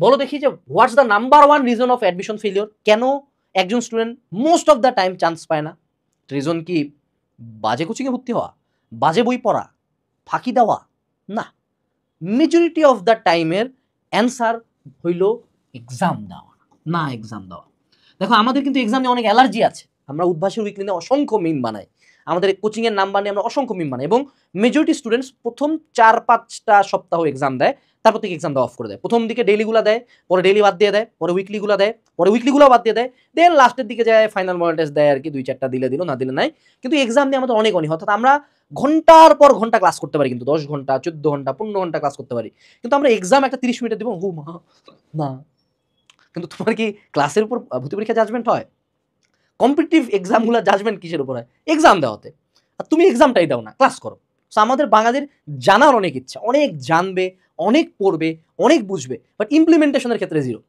বলো দেখি যে what's the number one reason of admission failure? কেন একজন student most of the time chance পায় না? রিজন কি বাজে কোচিংয়ে ভর্তি হওয়া, বাজে বই পড়া, ফাঁকি দেওয়া? না, মেজরিটি অফ দ্য টাইমের অ্যান্সার হইল এক্সাম দেওয়া। না, এক্সাম দেওয়া। দেখো আমাদের কিন্তু এক্সাম নিয়ে অনেক অ্যালার্জি আছে। আমরা উদ্ভাসের উইকলি নিয়ে অসংখ্য মিম বানাই, আমাদের কোচিংয়ের নাম্বার নিয়ে আমরা অসংখ্য মিম বানাই, এবং মেজরিটি স্টুডেন্টস প্রথম 4-5টা সপ্তাহ এক্সাম দেয়, তারপর থেকে এক্সাম দেওয়া অফ করে দেয়। প্রথম দিকে ডেইলিগুলো দেয়, পরে ডেইলি বাদ দিয়ে দেয়, পরে উইকলিগুলো দেয়, পরে উইকলিগুলো বাদ দিয়ে দেয়, দেন লাস্টের দিকে যায় ফাইনাল মডেল টেস্ট দেয় আর কি, 2-4টা দিলে দিল, না দিলে নাই। কিন্তু এক্সাম নিয়ে আমাদের অনেক অনীহা, অর্থাৎ আমরা ঘন্টার পর ঘন্টা ক্লাস করতে পারি, কিন্তু 10 ঘন্টা, 14 ঘন্টা, 15 ঘন্টা ক্লাস করতে পারি, কিন্তু আমরা এক্সাম একটা 30 মিনিটে দেবো, মা না। কিন্তু তোমার কি ক্লাসের উপর ভর্তি পরীক্ষা জাজমেন্ট হয়? কম্পিটিটিভ এক্সামগুলো জাজমেন্ট কিসের উপর হয়? এক্সাম দেওয়াতে। আর তুমি এক্সামটাই দাও না, ক্লাস করো। সো আমাদের বাঙালির জানার অনেক ইচ্ছা, অনেক জানবে, অনেক পড়বে, অনেক বুঝবে, বাট ইমপ্লিমেন্টেশনের ক্ষেত্রে জিরো।